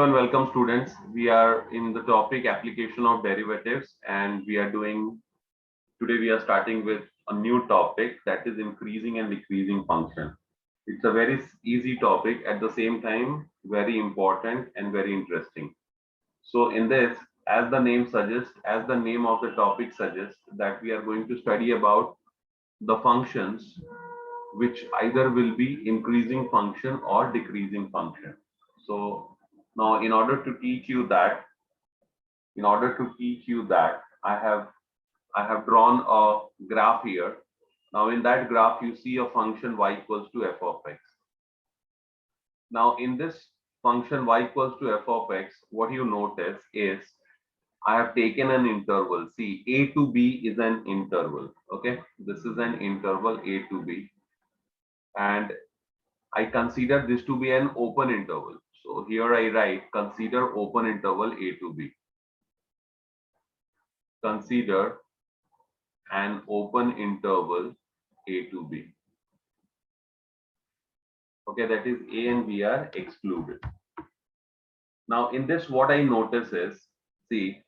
And welcome students. We are in the topic application of derivatives and today we are starting with a new topic that is increasing and decreasing function. It's a very easy topic at the same time very important and very interesting. So in this, as the name of the topic suggests that we are going to study about the functions which either will be increasing function or decreasing function. So now in order to teach you that I have drawn a graph here. Now in that graph you see a function y equals to f of x. Now in this function y equals to f of x, what you notice is I have taken an interval. See, a to b is an interval. Okay, this is an interval a to b, and I consider this to be an open interval. So here I write consider open interval a to b. Consider an open interval a to b. Okay, that is a and b are excluded. Now in this, what I notice is, see,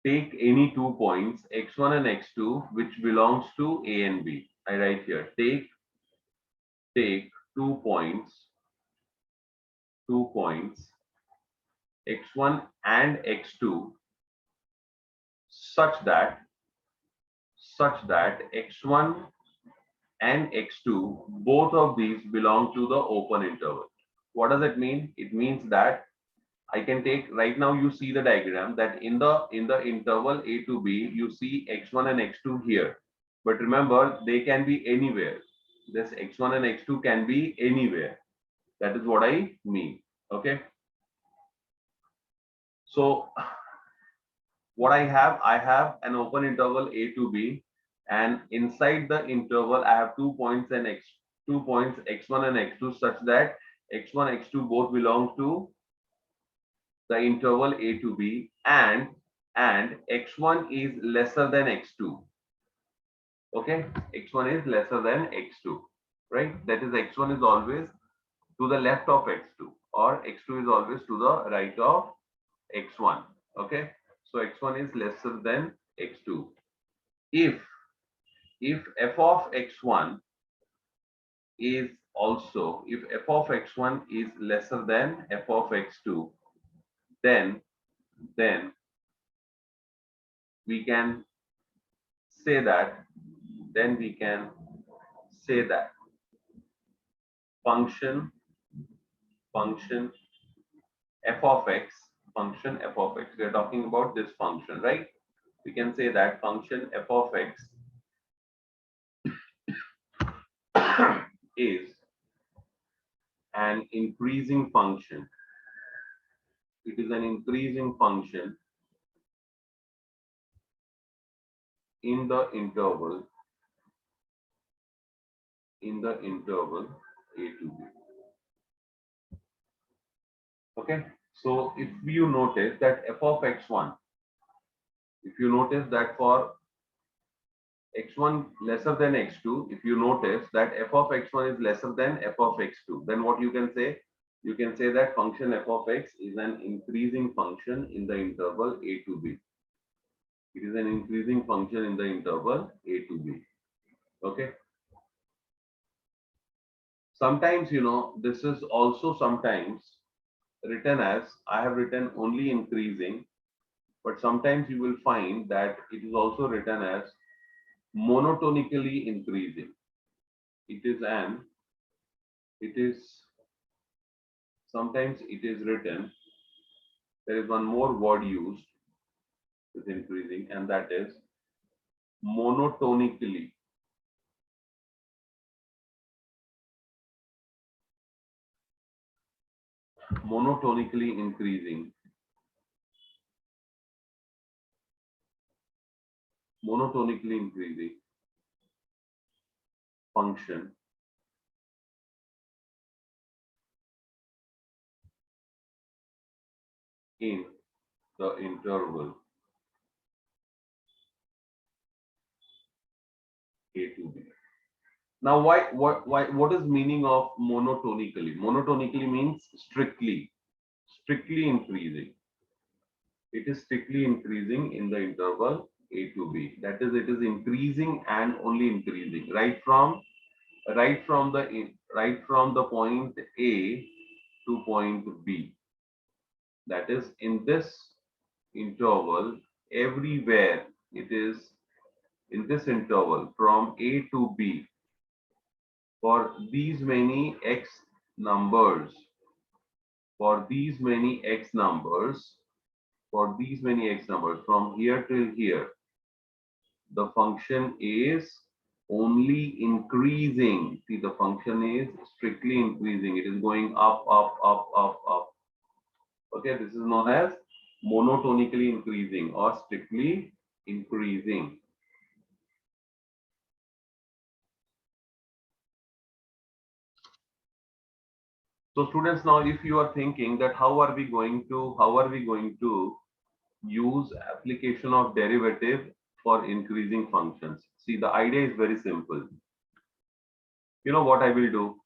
take any 2 points x1 and x2 which belongs to a and b. I write here take 2 points x1 and x2 such that x1 and x2, both of these belong to the open interval. What does it mean? It means that I can take, right now you see the diagram that in the interval a to b you see x1 and x2 here, but remember they can be anywhere. This x1 and x2 can be anywhere. That is what I mean. Okay, so what I have an open interval a to b, and inside the interval I have 2 points x1 and x2 such that x1 x2 both belong to the interval a to b, and x1 is lesser than x2. Okay, x1 is lesser than x2, right? That is x1 is always to the left of x2, or x2 is always to the right of x1. Okay, so x1 is lesser than x2. If f of x1 is also, if f of x1 is lesser than f of x2, then then we can say that then we can say that function function f of x function f of x, we are talking about this function, right? We can say that function f of x is an increasing function. It is an increasing function in the interval a to b. Okay, so if you notice that f of x1, if you notice that for x1 lesser than x2, if you notice that f of x1 is lesser than f of x2, then what you can say? You can say that function f of x is an increasing function in the interval a to b. It is an increasing function in the interval a to b. Okay. Sometimes, this is also sometimes written as, I have written only increasing, but sometimes you will find that it is also written as monotonically increasing. Sometimes it is written, there is one more word used with increasing, and that is monotonically. Monotonically increasing. Monotonically increasing function in the interval a to b. Now, what is meaning of monotonically? Monotonically means strictly. strictly increasing. It is strictly increasing in the interval a to b. That is, it is increasing and only increasing right from the point A to point B. That is, in this interval, everywhere it is in this interval from A to B, for these many x numbers, for these many x numbers, for these many x numbers from here till here, the function is only increasing. See, the function is strictly increasing. It is going up, up, up, up, up. Okay, this is known as monotonically increasing or strictly increasing. So students, now if you are thinking that how are we going to use application of derivative for increasing functions? See, the idea is very simple. You know what I will do?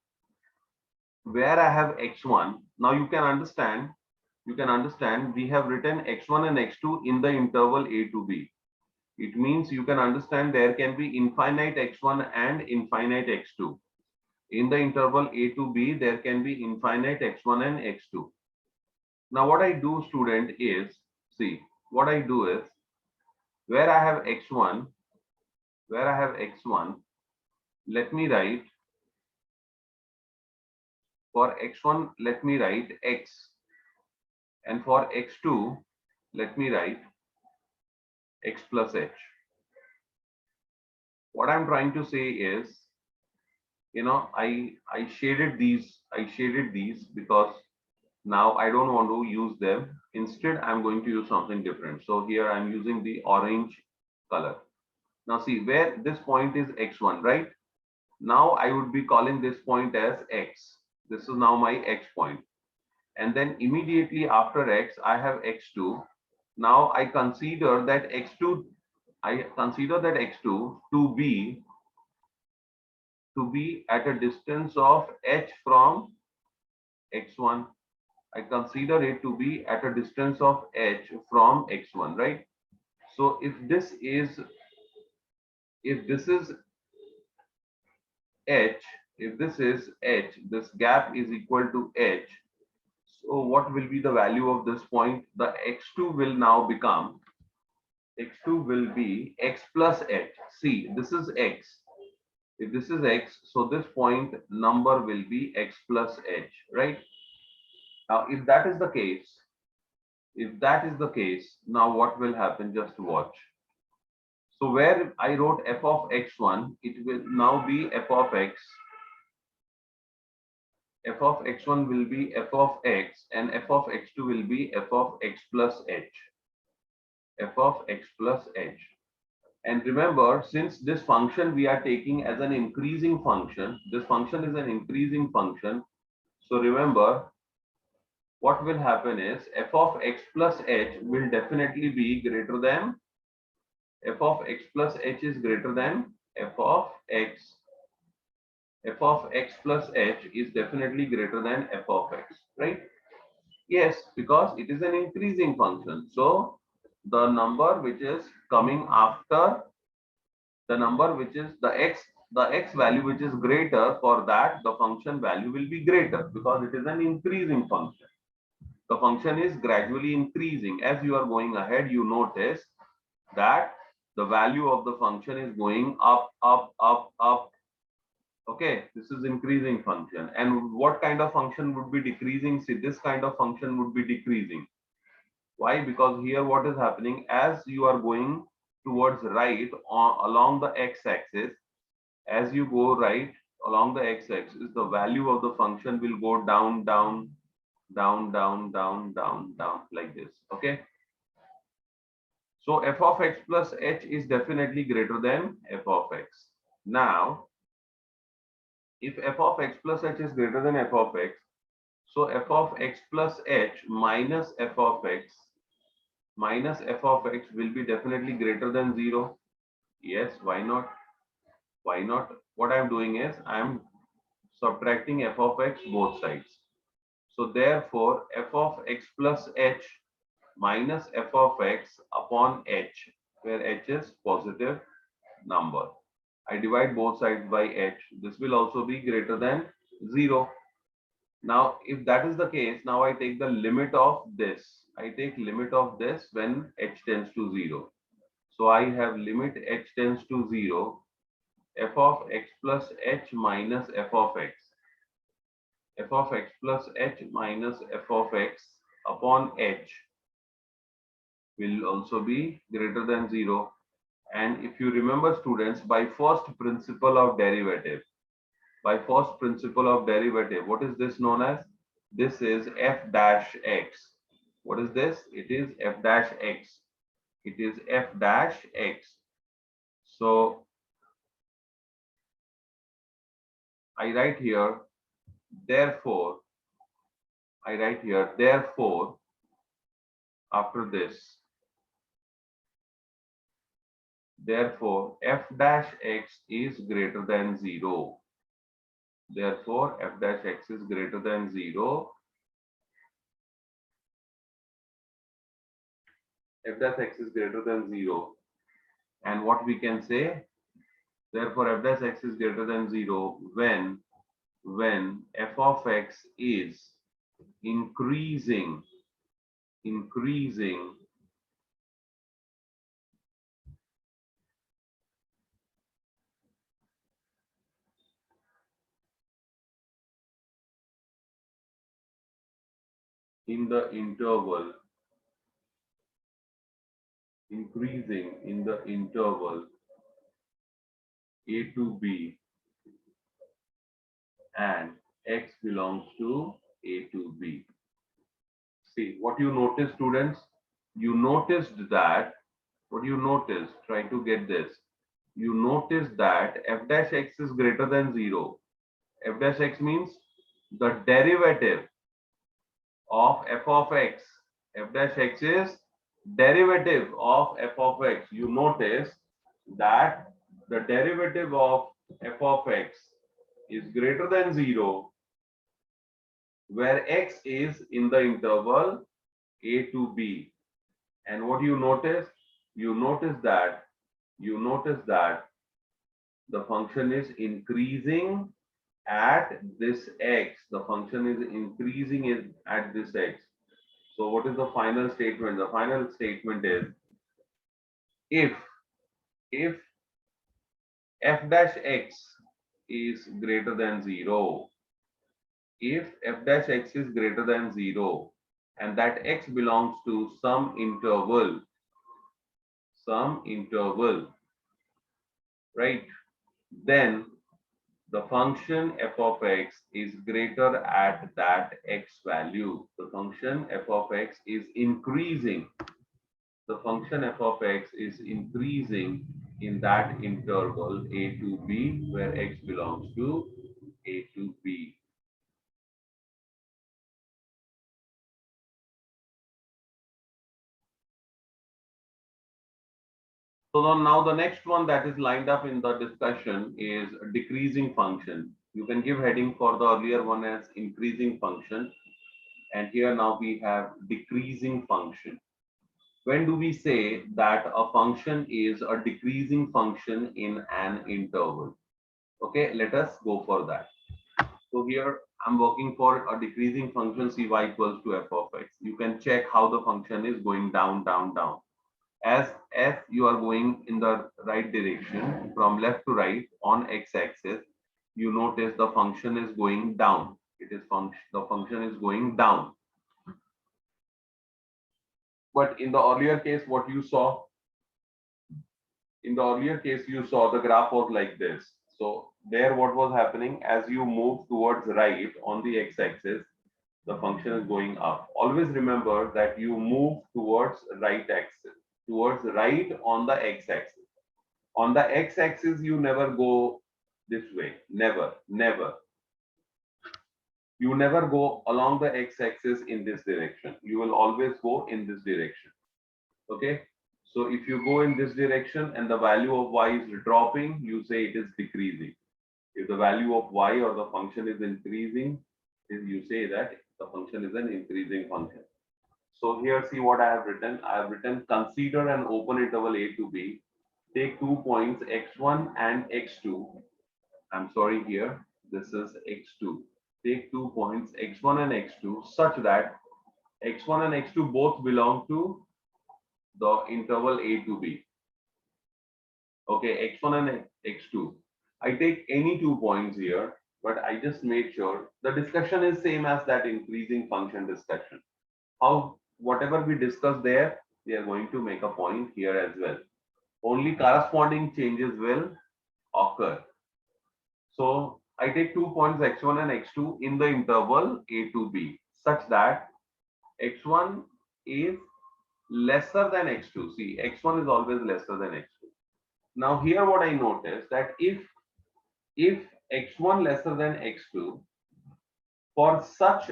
Where I have x1, now you can understand we have written x1 and x2 in the interval a to b. It means you can understand there can be infinite x1 and infinite x2. In the interval a to b, there can be infinite x1 and x2. Now what I do, student, is, see, what I do is, where I have x1, let me write, for x1, let me write x, and for x2, let me write x plus h. What I'm trying to say is, I shaded these because now I don't want to use them. Instead, I'm going to use something different. So here I'm using the orange color. Now see, where this point is x1, right? Now I would be calling this point as x. This is now my x point. And then immediately after x, I have x2. Now I consider that x2 to be at a distance of h from x1. I consider it to be at a distance of h from x1, right? So if this is h, this gap is equal to h. So what will be the value of this point? The x2 will now become, x2 will be x plus h. See, this is x. If this is x, so this point number will be x plus h, right? Now, if that is the case, now what will happen? Just watch. So where I wrote f of x1, it will now be f of x. F of x1 will be f of x, and f of x2 will be f of x plus h. F of x plus h. And remember, since this function we are taking as an increasing function, this function is an increasing function. So remember, what will happen is f of x plus h will definitely be greater than, f of x plus h is greater than f of x. F of x plus h is definitely greater than f of x, right? Yes, because it is an increasing function. So the number which is coming after, the number which is the x value which is greater, for that the function value will be greater because it is an increasing function. The function is gradually increasing. As you are going ahead, you notice that the value of the function is going up, up, up, up. Okay, this is increasing function. And what kind of function would be decreasing? See, this kind of function would be decreasing. Why? Because here what is happening, as you are going towards right along the x-axis, as you go right along the x-axis, the value of the function will go down, down, down, down, down, down, down, like this. Okay. So f of x plus h is definitely greater than f of x. Now, if f of x plus h is greater than f of x, so f of x plus h minus f of x will be definitely greater than 0. Yes, why not? Why not? What I'm doing is I'm subtracting f of x both sides. So therefore, f of x plus h minus f of x upon h, where h is positive number. I divide both sides by h. This will also be greater than 0. Now, if that is the case, now I take the limit of this. I take limit of this when h tends to 0. So I have limit h tends to 0, f of x plus h minus f of x. F of x plus h minus f of x upon h will also be greater than 0. And if you remember, students, by first principle of derivative, what is this known as? This is f dash x. What is this? It is f dash x. It is f dash x. So I write here, therefore, after this, therefore, f dash x is greater than 0. Therefore, f dash x is greater than 0. F dash x is greater than 0. And what we can say? Therefore, f dash x is greater than 0 when f of x is increasing in the interval, a to b, and x belongs to a to b. See, what you notice, students? You noticed that, what you noticed, try to get this. You notice that f dash x is greater than 0. F dash x means the derivative of f of x. F dash x is derivative of f of x. You notice that the derivative of f of x is greater than 0 where x is in the interval a to b. And what you notice? You notice that the function is increasing at this x. The function is increasing at this x. So what is the final statement? The final statement is if f dash x is greater than 0, if f dash x is greater than 0 and that x belongs to some interval, right, then the function f of x is greater at that x value. The function f of x is increasing. The function f of x is increasing in that interval a to b where x belongs to a to b. So now the next one that is lined up in the discussion is a decreasing function. You can give heading for the earlier one as increasing function. And here now we have decreasing function. When do we say that a function is a decreasing function in an interval? Okay, let us go for that. So here I'm working for a decreasing function cy equals to f of x. You can check how the function is going down, down, down. As you are going in the right direction from left to right on x-axis, you notice the function is going down. The function is going down. But in the earlier case, what you saw? In the earlier case, you saw the graph was like this. So there what was happening, as you move towards right on the x-axis, the function is going up. Always remember that you move towards right axis, towards right on the x-axis. On the x-axis, you never go this way. Never. You never go along the x-axis in this direction. You will always go in this direction. Okay. So if you go in this direction and the value of y is dropping, you say it is decreasing. If the value of y or the function is increasing, you say that The function is an increasing function. So here see what I have written. I have written consider an open interval a to b. Take 2 points x1 and x2. I'm sorry here. This is x2. Take 2 points x1 and x2 such that x1 and x2 both belong to the interval a to b. Okay, x1 and x2. I take any 2 points here, but I just made sure the discussion is same as that increasing function discussion. How whatever we discuss there, we are going to make a point here as well. Only corresponding changes will occur. So I take 2 points x1 and x2 in the interval a to b such that x1 is lesser than x2. See, x1 is always lesser than x2. Now here what I noticed that if x1 lesser than x2, for such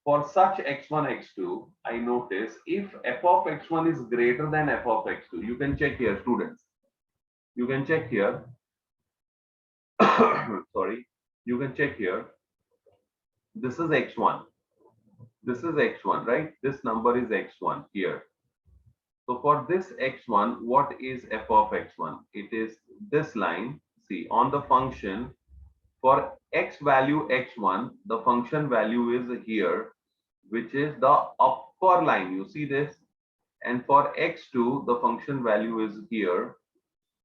x1 x2, I notice if f of x1 is greater than f of x2, you can check here, students. You can check here. Sorry, you can check here. This is x1. This is x1, right? This number is x1 here. So for this x1, what is f of x1? It is this line. See, on the function, for x value x1, the function value is here, which is the upper line. You see this? And for x2, the function value is here,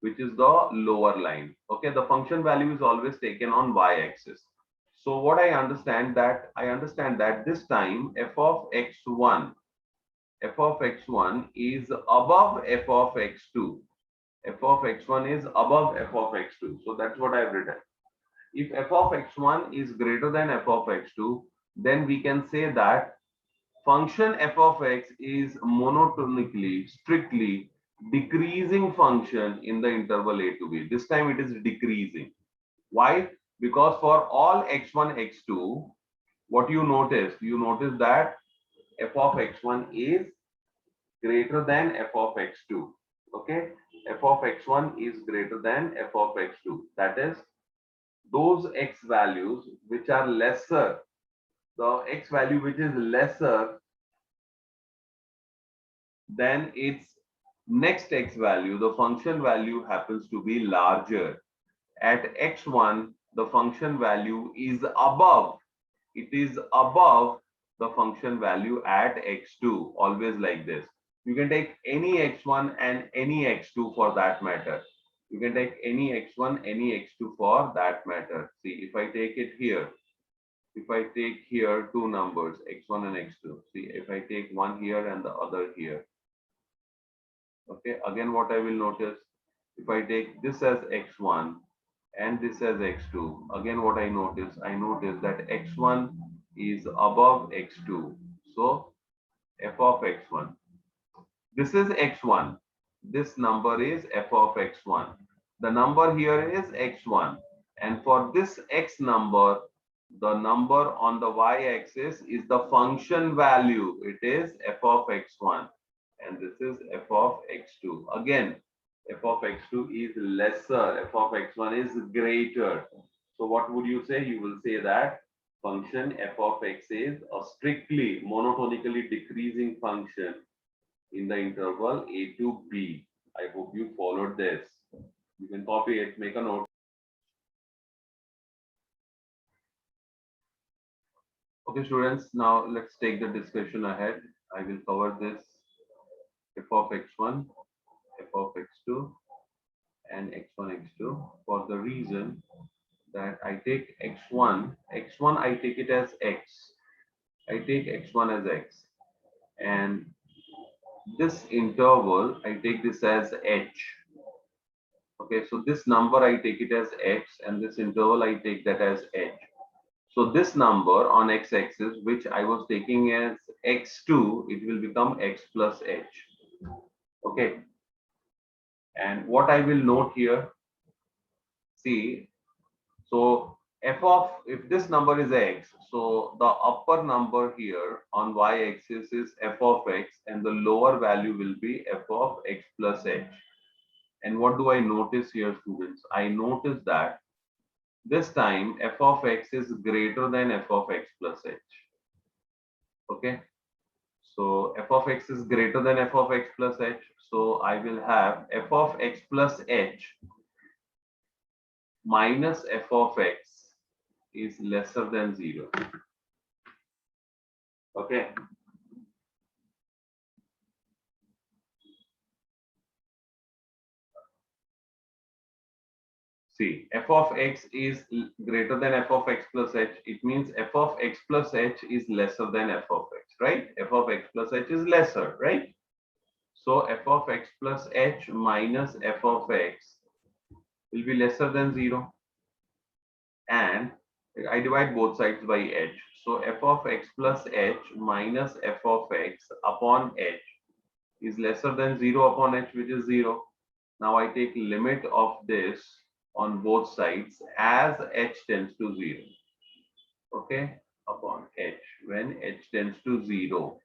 which is the lower line. Okay, the function value is always taken on y-axis. So what I understand that this time f of x1 is above f of x2. F of x1 is above f of x2. So that's what I've written. If f of x1 is greater than f of x2, then we can say that function f of x is monotonically, strictly decreasing function in the interval a to b. This time it is decreasing. Why? Because for all x1, x2, what you notice that f of x1 is greater than f of x2. Okay, f of x1 is greater than f of x2. That is, those x values which are lesser, the x value which is lesser than its next x value, the function value happens to be larger. At x1, the function value is above. It is above the function value at x2, always like this. You can take any x1 and any x2 for that matter. You can take any x1, any x2 for that matter. See, if I take it here, if I take here two numbers, x1 and x2. See, if I take one here and the other here. Okay, again what I will notice, if I take this as x1 and this as x2, again what I notice that x1 is above x2. So f of x1. This is x1. This number is f of x1. The number here is x1. And for this x number, the number on the y-axis is the function value. It is f of x1. And this is f of x2. Again, f of x2 is lesser, f of x1 is greater. So what would you say? You will say that function f of x is a strictly monotonically decreasing function in the interval a to b. I hope you followed this. You can copy it, make a note. Okay, students, now let's take the discussion ahead. I will cover this f of x1, f of x2, and x1, x2 for the reason that I take x1, I take it as x. I take x1 as x. And this interval, I take this as h. Okay, so this number I take it as x, and this interval I take that as h. So this number on x-axis, which I was taking as x2, it will become x plus h. Okay. And what I will note here, see, so if this number is x, so the upper number here on y-axis is f of x, and the lower value will be f of x plus h. And what do I notice here, students? I notice that this time f of x is greater than f of x plus h. Okay, so f of x is greater than f of x plus h. So I will have f of x plus h minus f of x is lesser than 0. Okay, see, f of x is greater than f of x plus h. It means f of x plus h is lesser than f of x, right? F of x plus h is lesser, right? So f of x plus h minus f of x will be lesser than 0. And I divide both sides by h. So f of x plus h minus f of x upon h is lesser than 0 upon h, which is 0. Now I take limit of this on both sides as h tends to 0. Okay, upon h when h tends to 0.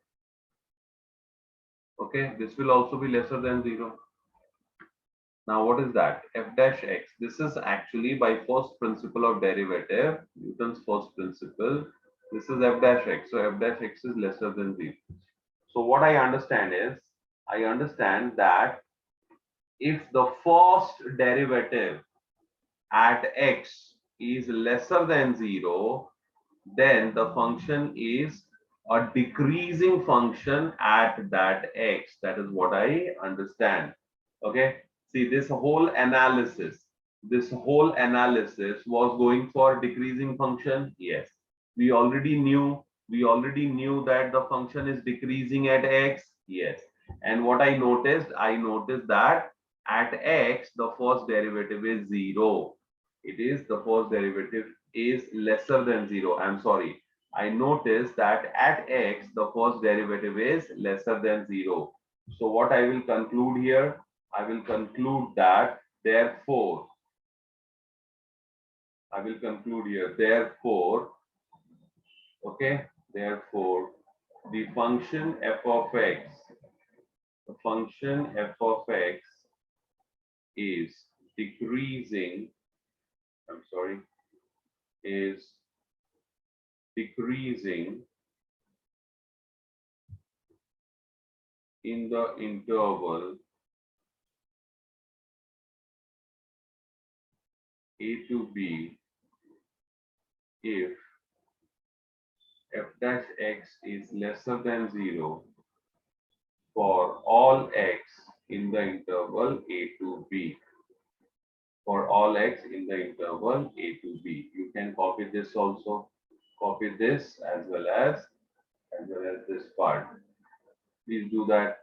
Okay, this will also be lesser than 0. Now what is that? F dash x. This is actually by first principle of derivative, Newton's first principle. This is f dash x. So f dash x is lesser than 0. So what I understand is, I understand that if the first derivative at x is lesser than 0, then the function is a decreasing function at that x. That is what I understand. Okay, see, this whole analysis was going for decreasing function. Yes, we already knew that the function is decreasing at x. Yes, and what I noticed that at x the first derivative is 0. It is the first derivative is lesser than 0. I'm sorry, I noticed that at x the first derivative is lesser than 0. So what I will conclude here, I will conclude that therefore, I will conclude here, therefore, okay, therefore, the function f of x, the function f of x is decreasing, I'm sorry, is decreasing in the interval a to b if f dash x is lesser than 0 for all x in the interval a to b. For all x in the interval a to b. You can copy this also. Copy this as well as this part. Please do that.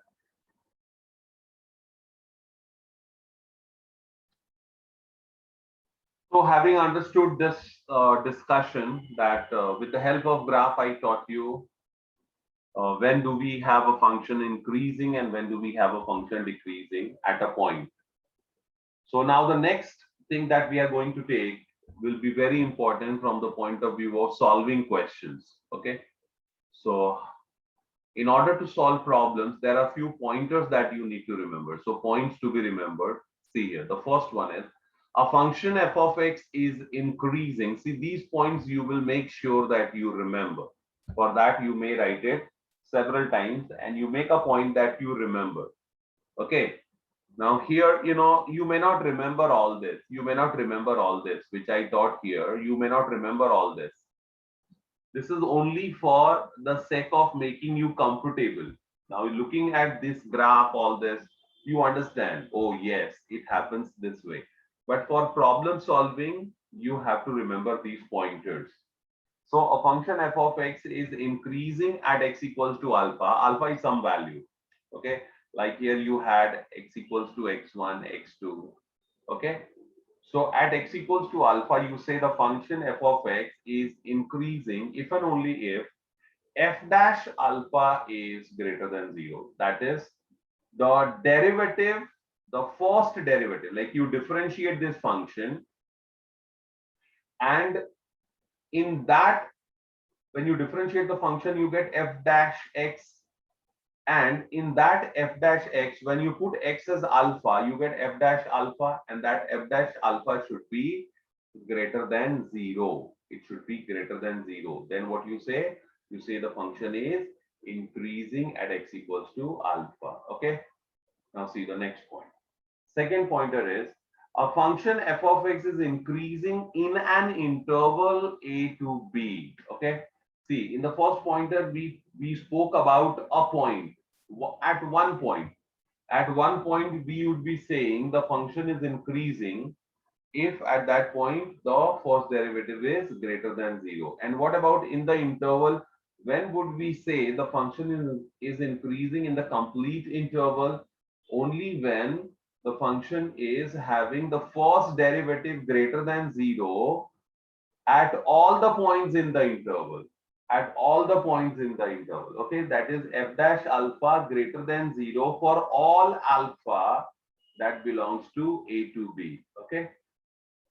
So having understood this discussion that with the help of graph I taught you when do we have a function increasing and when do we have a function decreasing at a point. So now the next thing that we are going to take will be very important from the point of view of solving questions. Okay. So in order to solve problems, there are a few pointers that you need to remember. So points to be remembered. See here, the first one is a function f of x is increasing. See, these points you will make sure that you remember. For that, you may write it several times and you make a point that you remember. Okay. Now here, you may not remember all this. You may not remember all this, which I taught here. You may not remember all this. This is only for the sake of making you comfortable. Now looking at this graph, all this, you understand, oh yes, it happens this way. But for problem solving, you have to remember these pointers. So a function f of x is increasing at x equals to alpha. Alpha is some value. Okay, like here you had x equals to x1, x2. Okay, so at x equals to alpha, you say the function f of x is increasing if and only if f dash alpha is greater than 0. That is the derivative, the first derivative, like you differentiate this function, and in that, when you differentiate the function, you get f dash x. And in that f dash x, when you put x as alpha, you get f dash alpha, and that f dash alpha should be greater than 0. It should be greater than 0. Then what you say? You say the function is increasing at x equals to alpha. Okay. Now see the next point. Second pointer is a function f of x is increasing in an interval a to b. Okay. See, in the first pointer, we spoke about a point at one point. At one point, we would be saying the function is increasing if at that point the first derivative is greater than 0. And what about in the interval? When would we say the function is increasing in the complete interval? Only when the function is having the first derivative greater than 0 at all the points in the interval. At all the points in the interval. Okay, that is f dash alpha greater than 0 for all alpha that belongs to a to b. Okay,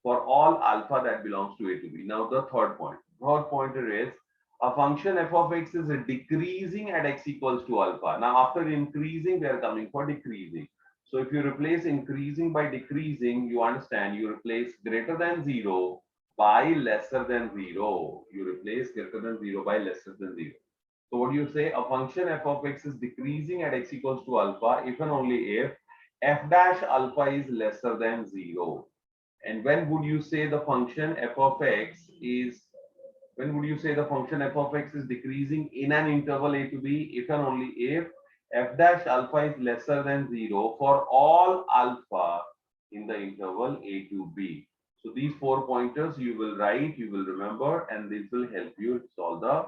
for all alpha that belongs to a to b. Now the third point. Third pointer is a function f of x is decreasing at x equals to alpha. Now after increasing, we are coming for decreasing. So if you replace increasing by decreasing, you understand you replace greater than 0 by lesser than 0. You replace greater than 0 by lesser than 0. So what do you say? A function f of x is decreasing at x equals to alpha if and only if f dash alpha is lesser than 0. And when would you say the function f of x is, when would you say the function f of x is decreasing in an interval a to b if and only if f dash alpha is lesser than 0 for all alpha in the interval a to b. So these 4 pointers you will write, you will remember, and this will help you solve the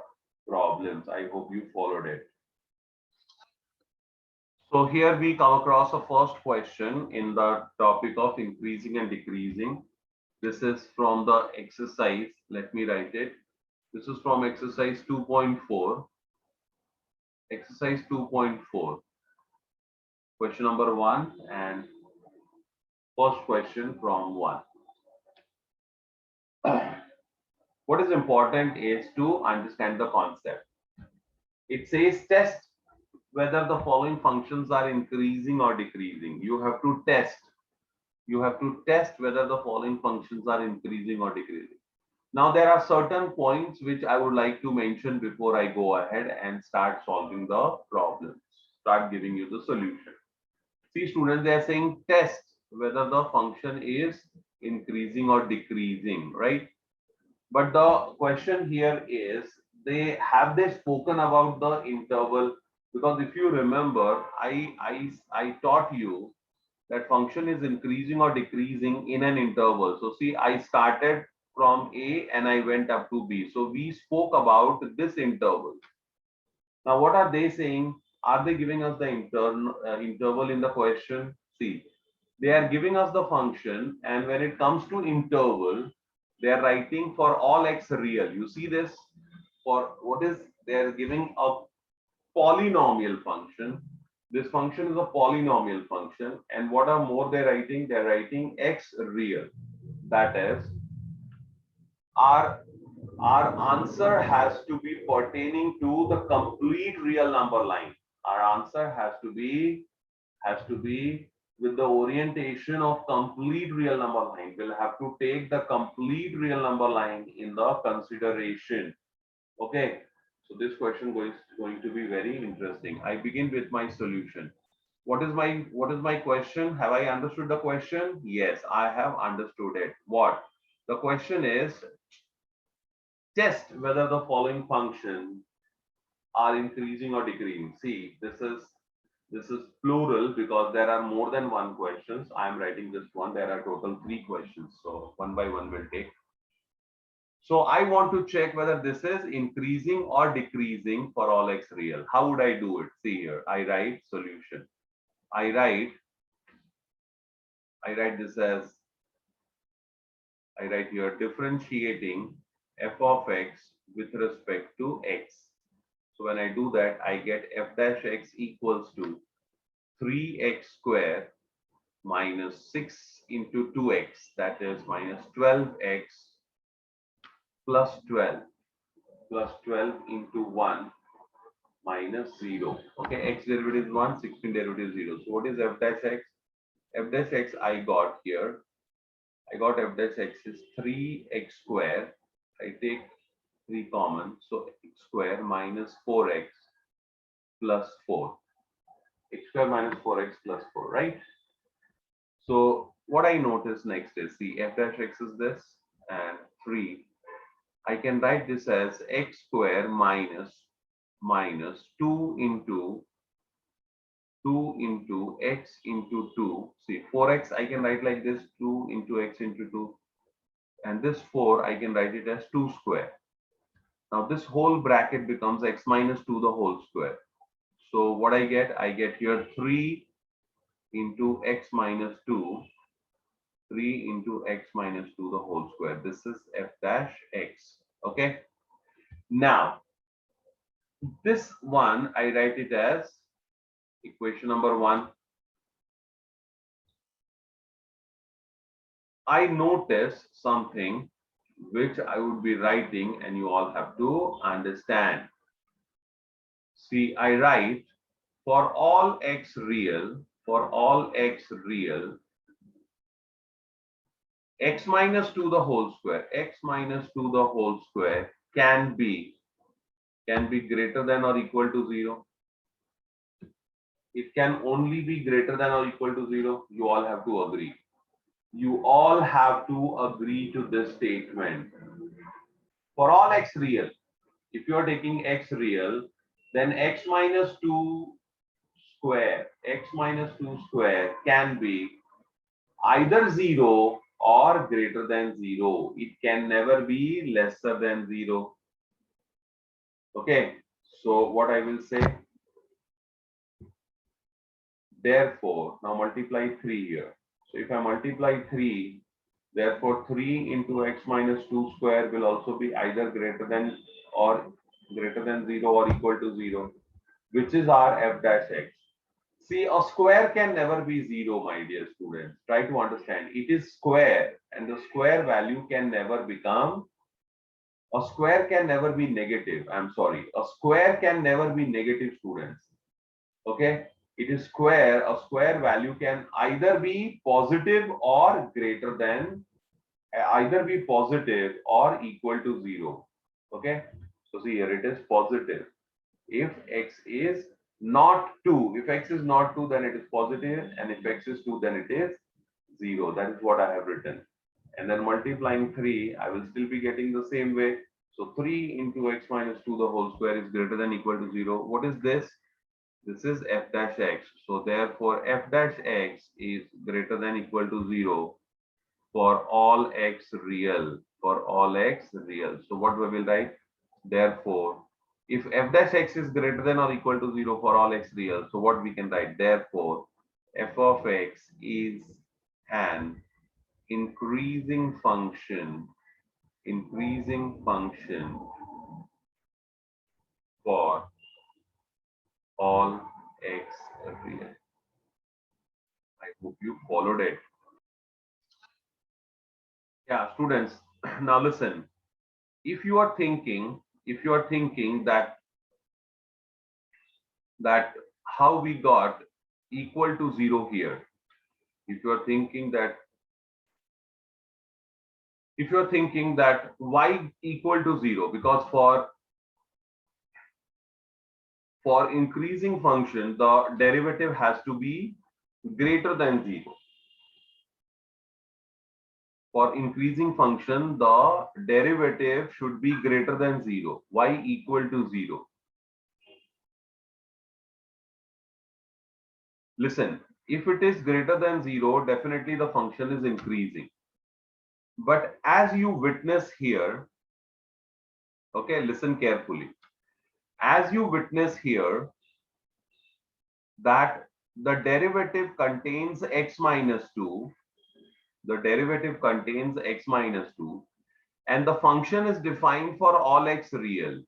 problems. I hope you followed it. So here we come across a first question in the topic of increasing and decreasing. This is from the exercise. Let me write it. This is from exercise 2.4. Exercise 2.4. Question number 1 and first question from 1. What is important is to understand the concept. It says test whether the following functions are increasing or decreasing. You have to test. You have to test whether the following functions are increasing or decreasing. Now, there are certain points which I would like to mention before I go ahead and start solving the problems, start giving you the solution. See, students, they are saying test whether the function is increasing or decreasing, right? But the question here is, they spoken about the interval? Because if you remember, I taught you that function is increasing or decreasing in an interval. So see, I started from A and I went up to B. So we spoke about this interval. Now, what are they saying? Are they giving us the interval in the question? See, they are giving us the function, and when it comes to interval, they are writing for all x real. You see this? For what is, they are giving a polynomial function. This function is a polynomial function, and what are more they're writing? They're writing x real. That is, our answer has to be pertaining to the complete real number line. Our answer has to be with the orientation of complete real number line. We'll have to take the complete real number line in the consideration. Okay, so this question is going to be very interesting. I begin with my solution. What is my question? Have I understood the question? Yes, I have understood it. What? The question is, test whether the following functions are increasing or decreasing. See, this is plural because there are more than one questions. I am writing just one. There are total 3 questions. So one by one we'll take. So I want to check whether this is increasing or decreasing for all x real. How would I do it? See here, I write solution. I write this as, I write here differentiating f of x with respect to x. So when I do that, I get f dash x equals to 3x square minus 6 into 2x, that is minus 12x plus 12 into 1 minus 0. Okay, x derivative is 1, 16 derivative is 0. So what is f dash x? F dash x I got here. I got f dash x is 3x square. I take 3 common. So x square minus 4x plus 4. X square minus 4x plus 4, right? So what I notice next is, see, f dash x is this, and 3. I can write this as x square minus 2 into x into 2. See, 4x I can write like this, 2 into x into 2. And this 4 I can write it as 2 square. Now this whole bracket becomes x minus 2 the whole square. So what I get here 3 into x minus 2, 3 into x minus 2 the whole square. This is f dash x. Okay. Now this one I write it as equation number 1. I notice something which I would be writing and you all have to understand. See, I write for all x real, x minus 2 the whole square, x minus 2 the whole square can be greater than or equal to 0. It can only be greater than or equal to 0. You all have to agree. You all have to agree to this statement. For all x real, if you are taking x real, then x minus 2 square can be either 0 or greater than 0. It can never be lesser than 0. Okay, so what I will say, therefore, now multiply 3 here. So if I multiply 3, therefore 3 into x minus 2 square will also be either greater than 0 or equal to 0, which is our f dash x. See, a square can never be 0, my dear students. Try to understand. It is square, and the square value can never become, a square can never be negative. I'm sorry. A square can never be negative, students. Okay? It is square. A square value can either be positive or greater than, either be positive or equal to 0. Okay? So see, here it is positive. If x is not 2, if x is not 2, then it is positive, and if x is 2, then it is 0. That is what I have written. And then multiplying 3, I will still be getting the same way. So 3 into x minus 2 the whole square is greater than equal to 0. What is this? This is f dash x. So therefore f dash x is greater than equal to 0 for all x real. So what we will write? Therefore, if f dash x is greater than or equal to 0 for all x real, so what we can write? Therefore, f of x is an increasing function for all x real. I hope you followed it. Yeah, students, now listen. If you are thinking that how we got equal to 0 here, if you are thinking that why equal to 0, because for increasing function the derivative has to be greater than 0. For increasing function the derivative should be greater than 0. Why equal to 0? Listen, if it is greater than 0, definitely the function is increasing. But as you witness here, okay, listen carefully. As you witness here that the derivative contains x minus 2, and the function is defined for all x real.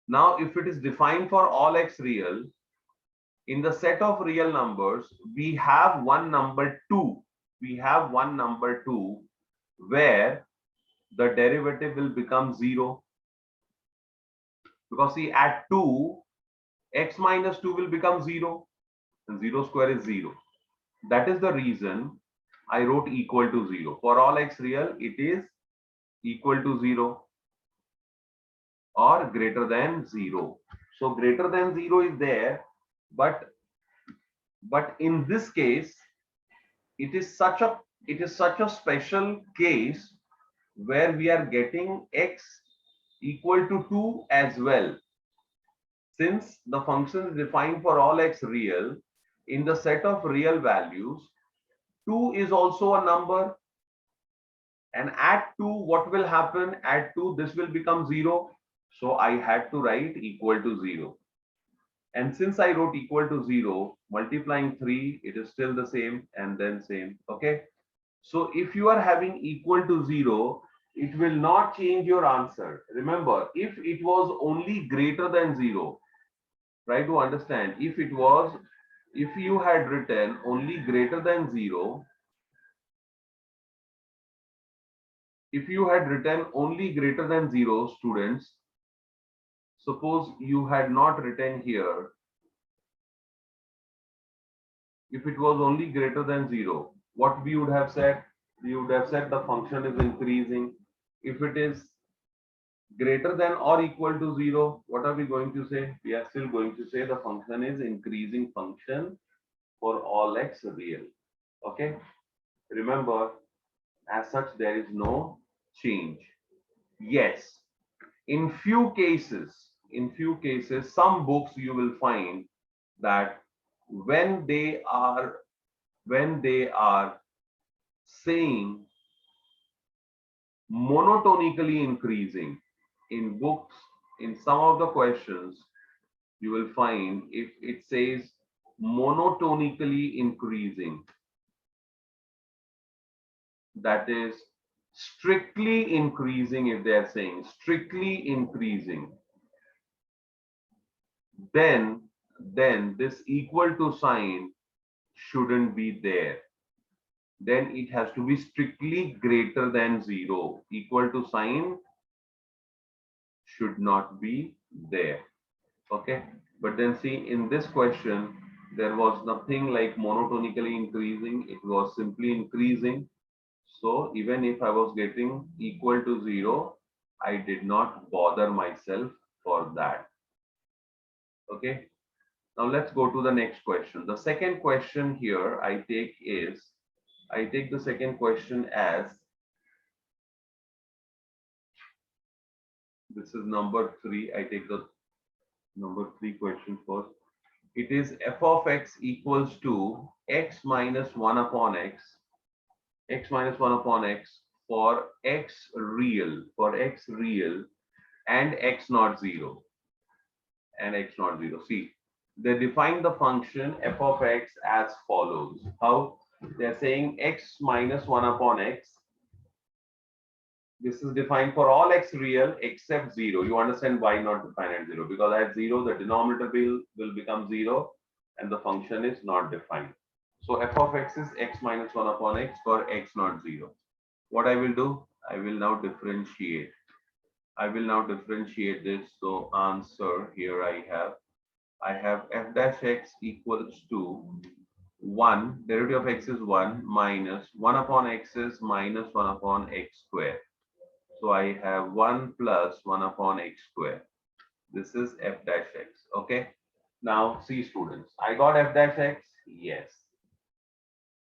Now, if it is defined for all x real, in the set of real numbers, we have one number 2. Where the derivative will become 0. Because see, at 2, x minus 2 will become 0. And 0 square is 0. That is the reason I wrote equal to 0. For all x real, it is equal to 0 or greater than 0. So greater than 0 is there, but in this case, it is such a special case where we are getting x equal to 2 as well. Since the function is defined for all x real, in the set of real values, 2 is also a number. And at 2, what will happen? At 2, this will become 0. So I had to write equal to 0. And since I wrote equal to 0, multiplying 3, it is still the same and then same. Okay. So if you are having equal to 0, it will not change your answer. Remember, if it was only greater than 0, try to understand. If you had written only greater than 0, if you had written only greater than 0, students, suppose you had not written here, if it was only greater than 0, what we would have said? We would have said the function is increasing. If it is greater than or equal to 0, what are we going to say? We are still going to say the function is increasing function for all x real. Okay. Remember, as such, there is no change. Yes, in few cases, some books you will find that when they are saying monotonically increasing, in books, in some of the questions, you will find if it says monotonically increasing, that is strictly increasing. If they are saying strictly increasing, then this equal to sign shouldn't be there. Then it has to be strictly greater than 0. Equal to sign should not be there. Okay. But then see, in this question, there was nothing like monotonically increasing. It was simply increasing. So even if I was getting equal to 0, I did not bother myself for that. Okay. Now let's go to the next question. The second question here I take the second question as, this is number 3. I take the number 3 question first. It is f of x equals to x minus 1 upon x for x real, and x not 0. See, they define the function f of x as follows. How? They're saying x minus 1 upon x. This is defined for all x real except 0. You understand why not define at 0? Because at 0, the denominator will become 0 and the function is not defined. So f of x is x minus 1 upon x for x not 0. What I will do? I will now differentiate. This. So answer here I have f dash x equals to 1, derivative of x is 1, minus 1 upon x is minus 1 upon x square. So I have 1 plus 1 upon x square. This is f dash x. Okay. Now see, students, I got f dash x. Yes.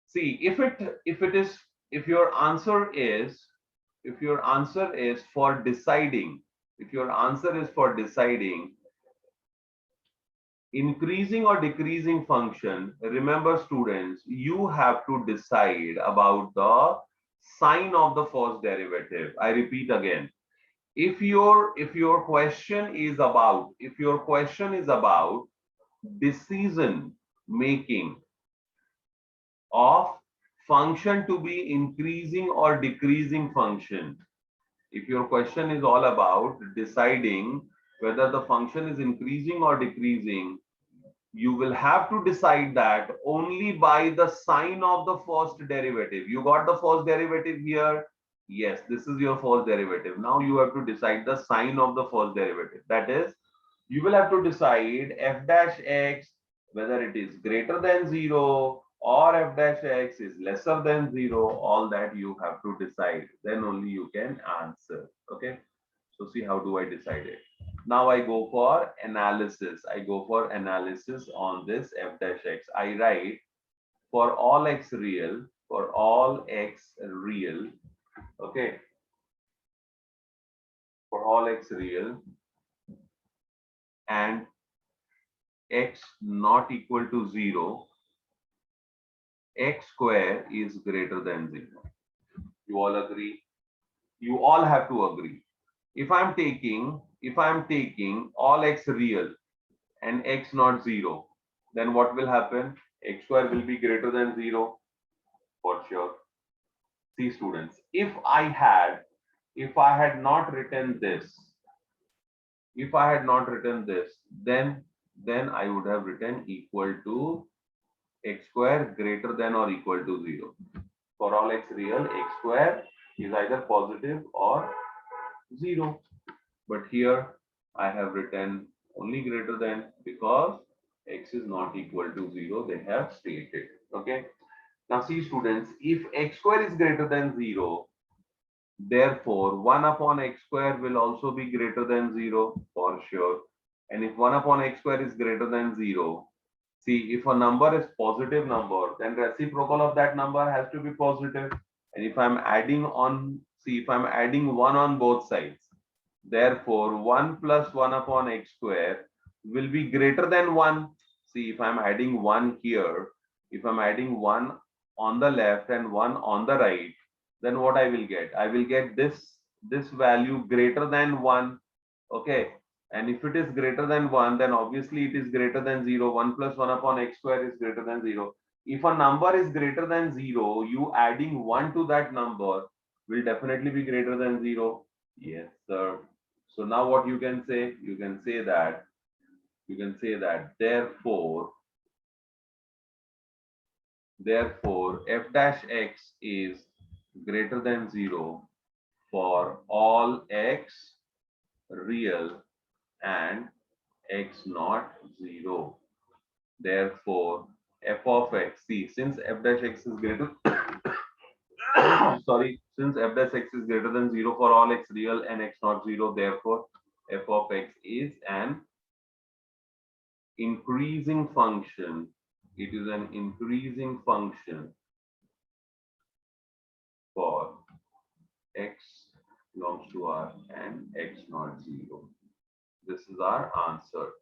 See, if your answer is for deciding, increasing or decreasing function, remember students, you have to decide about the sign of the first derivative. I repeat again. If your question is about decision making of function to be increasing or decreasing function, if your question is all about deciding whether the function is increasing or decreasing, you will have to decide that only by the sign of the first derivative. You got the first derivative here. Yes, this is your first derivative. Now you have to decide the sign of the first derivative. That is, you will have to decide f dash x, whether it is greater than 0 or f dash x is lesser than 0. All that you have to decide. Then only you can answer. Okay. So see, how do I decide it? Now I go for analysis. I go for analysis on this f dash x. I write for all x real, for all x real, okay, for all x real and x not equal to 0, x square is greater than 0. You all agree? You all have to agree. If I'm taking all x real and x not 0, then what will happen? X square will be greater than 0 for sure. See students, if I had not written this, then I would have written equal to x square greater than or equal to 0. For all x real, x square is either positive or 0. But here I have written only greater than because x is not equal to 0, they have stated. Okay. Now see students, if x square is greater than 0, therefore 1 upon x square will also be greater than 0 for sure. And if 1 upon x square is greater than 0, see, if a number is positive number, then reciprocal of that number has to be positive. And if I'm adding on, see, if I'm adding 1 on both sides, therefore 1 plus 1 upon x square will be greater than 1. See, if I'm adding 1 here, if I'm adding 1 on the left and 1 on the right, then what I will get? I will get this value greater than 1. Okay. And if it is greater than 1, then obviously it is greater than 0. 1 plus 1 upon x square is greater than 0. If a number is greater than 0, you adding 1 to that number will definitely be greater than 0. Yes, sir. So now what you can say? You can say that therefore f dash x is greater than 0 for all x real and x not 0. Therefore, f of x, see, since f dash x is greater, sorry, since f dash x is greater than 0 for all x real and x not 0, therefore, f of x is an increasing function. It is an increasing function for x belongs to R and x not 0. This is our answer.